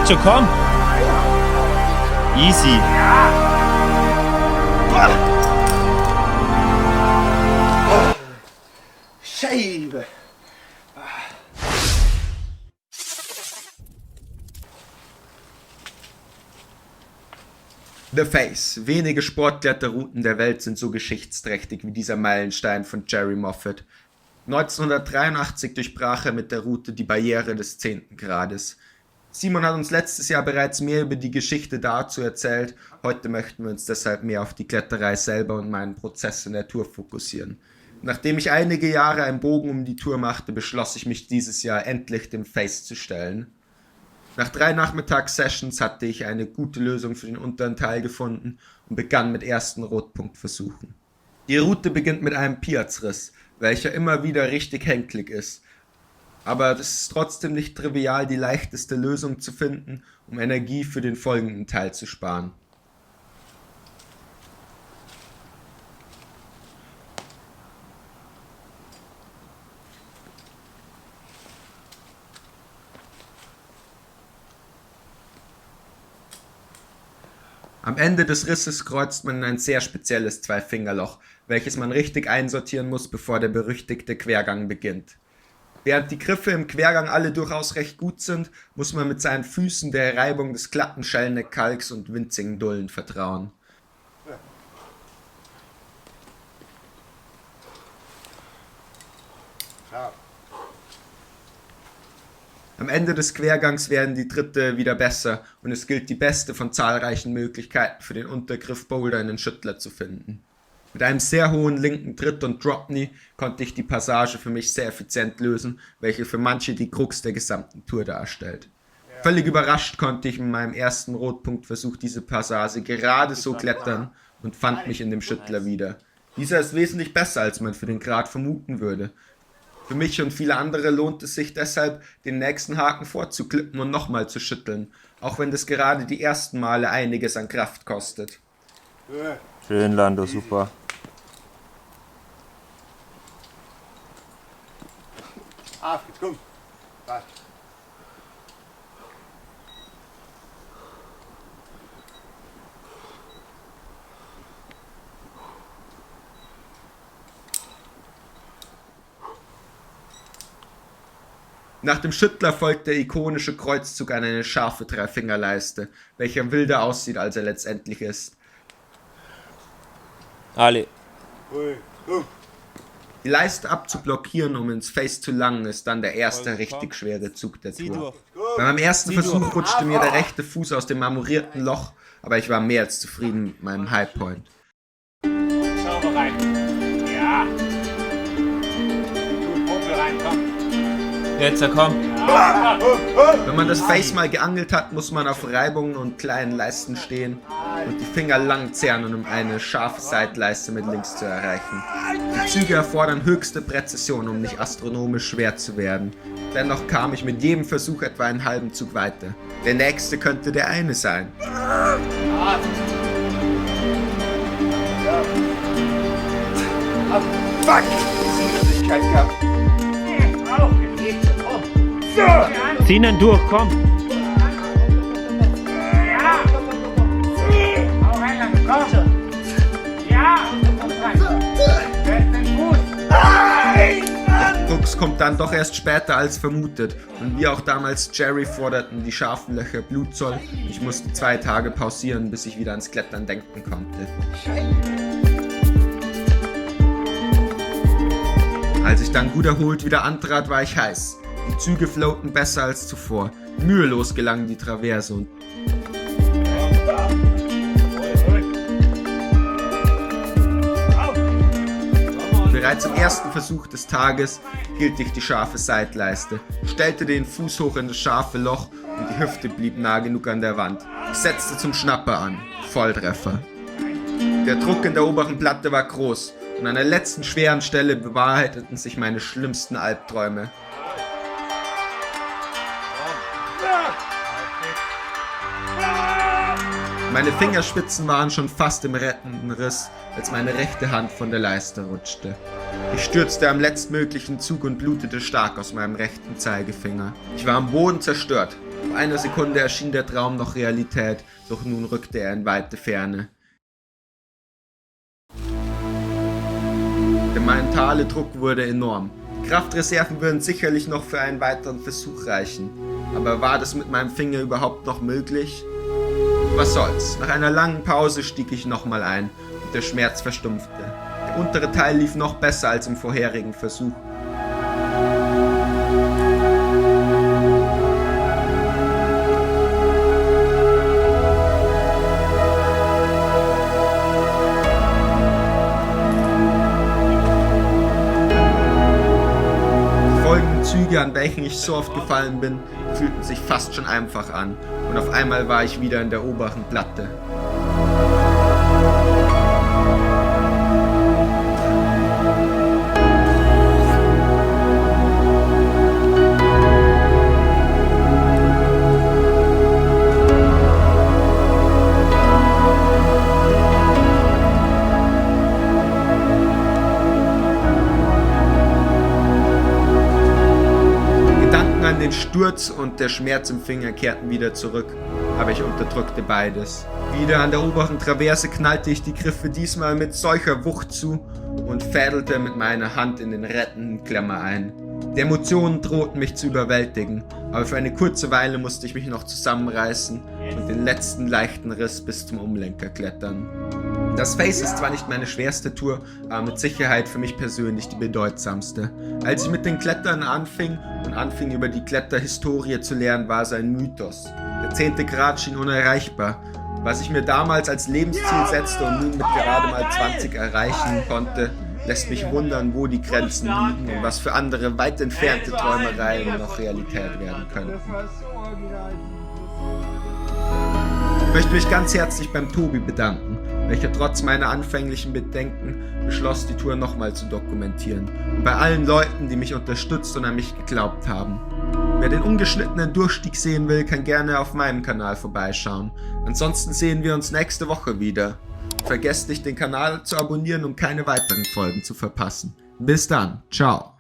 Wird schon kommen. Easy. Scheibe. The Face. Wenige Sportkletterrouten der Welt sind so geschichtsträchtig wie dieser Meilenstein von Jerry Moffat. 1983 durchbrach er mit der Route die Barriere des 10. Grades. Simon hat uns letztes Jahr bereits mehr über die Geschichte dazu erzählt. Heute möchten wir uns deshalb mehr auf die Kletterei selber und meinen Prozess in der Tour fokussieren. Nachdem ich einige Jahre einen Bogen um die Tour machte, beschloss ich mich dieses Jahr endlich dem Face zu stellen. Nach 3 Nachmittagssessions hatte ich eine gute Lösung für den unteren Teil gefunden und begann mit ersten Rotpunktversuchen. Die Route beginnt mit einem Piazriss, welcher immer wieder richtig hänkelig ist. Aber es ist trotzdem nicht trivial, die leichteste Lösung zu finden, um Energie für den folgenden Teil zu sparen. Am Ende des Risses kreuzt man in ein sehr spezielles Zweifingerloch, welches man richtig einsortieren muss, bevor der berüchtigte Quergang beginnt. Während die Griffe im Quergang alle durchaus recht gut sind, muss man mit seinen Füßen der Reibung des glatten Schellneckkalks und winzigen Dullen vertrauen. Am Ende des Quergangs werden die Tritte wieder besser und es gilt die beste von zahlreichen Möglichkeiten für den Untergriff Boulder in den Schüttler zu finden. Mit einem sehr hohen linken Tritt und Drop Knee konnte ich die Passage für mich sehr effizient lösen, welche für manche die Krux der gesamten Tour darstellt. Völlig überrascht konnte ich in meinem ersten Rotpunktversuch diese Passage gerade so klettern und fand mich in dem Schüttler wieder. Dieser ist wesentlich besser, als man für den Grat vermuten würde. Für mich und viele andere lohnt es sich deshalb, den nächsten Haken vorzuklippen und nochmal zu schütteln, auch wenn das gerade die ersten Male einiges an Kraft kostet. Schön, Lando, super. Auf geht's, komm. Passt. Nach dem Schüttler folgt der ikonische Kreuzzug an eine scharfe Dreifingerleiste, welcher wilder aussieht, als er letztendlich ist. Ali. Die Leiste abzublockieren, um ins Face zu langen, ist dann der erste richtig schwere Zug der Tour. Bei meinem ersten Versuch rutschte mir der rechte Fuß aus dem marmorierten Loch, aber ich war mehr als zufrieden mit meinem Highpoint. Sauber rein. Ja. Gut, Popel rein, komm. Jetzt, komm. Wenn man das Face mal geangelt hat, muss man auf Reibungen und kleinen Leisten stehen und die Finger lang zerren, um eine scharfe Seitleiste mit links zu erreichen. Die Züge erfordern höchste Präzision, um nicht astronomisch schwer zu werden. Dennoch kam ich mit jedem Versuch etwa einen halben Zug weiter. Der nächste könnte der eine sein. Fuck! Ich hab keinen gehabt. Zieh ihn durch, komm. Ja. Hau rein, Lando, komm. Ja. Komm rein. Das ist gut. Der Krux kommt dann doch erst später als vermutet und wie auch damals Jerry forderten die scharfen Löcher Blutzoll. Ich musste 2 Tage pausieren, bis ich wieder ans Klettern denken konnte. Als ich dann gut erholt wieder antrat, war ich heiß. Die Züge floaten besser als zuvor. Mühelos gelang die Traverse und bereits im ersten Versuch des Tages hielt ich die scharfe Seitleiste, stellte den Fuß hoch in das scharfe Loch und die Hüfte blieb nah genug an der Wand. Ich setzte zum Schnapper an. Volltreffer. Der Druck in der oberen Platte war groß und an der letzten schweren Stelle bewahrheiteten sich meine schlimmsten Albträume. Meine Fingerspitzen waren schon fast im rettenden Riss, als meine rechte Hand von der Leiste rutschte. Ich stürzte am letztmöglichen Zug und blutete stark aus meinem rechten Zeigefinger. Ich war am Boden zerstört. Vor einer Sekunde erschien der Traum noch Realität, doch nun rückte er in weite Ferne. Der mentale Druck wurde enorm. Die Kraftreserven würden sicherlich noch für einen weiteren Versuch reichen. Aber war das mit meinem Finger überhaupt noch möglich? Was soll's, nach einer langen Pause stieg ich nochmal ein und der Schmerz verstumpfte. Der untere Teil lief noch besser als im vorherigen Versuch. Züge, an welchen ich so oft gefallen bin, fühlten sich fast schon einfach an und auf einmal war ich wieder in der oberen Platte. Den Sturz und der Schmerz im Finger kehrten wieder zurück, aber ich unterdrückte beides. Wieder an der oberen Traverse knallte ich die Griffe diesmal mit solcher Wucht zu und fädelte mit meiner Hand in den rettenden Klemmer ein. Die Emotionen drohten mich zu überwältigen, aber für eine kurze Weile musste ich mich noch zusammenreißen und den letzten leichten Riss bis zum Umlenker klettern. Das Face ist zwar nicht meine schwerste Tour, aber mit Sicherheit für mich persönlich die bedeutsamste. Als ich mit den Klettern anfing über die Kletterhistorie zu lernen, war es ein Mythos. Der 10. Grad schien unerreichbar. Was ich mir damals als Lebensziel setzte und nun mit gerade mal 20 erreichen konnte, lässt mich wundern, wo die Grenzen liegen und was für andere weit entfernte Träumereien noch Realität werden können. Ich möchte mich ganz herzlich beim Tobi bedanken, welcher trotz meiner anfänglichen Bedenken beschloss, die Tour nochmal zu dokumentieren. Und bei allen Leuten, die mich unterstützt und an mich geglaubt haben. Wer den ungeschnittenen Durchstieg sehen will, kann gerne auf meinem Kanal vorbeischauen. Ansonsten sehen wir uns nächste Woche wieder. Vergesst nicht, den Kanal zu abonnieren, um keine weiteren Folgen zu verpassen. Bis dann, ciao.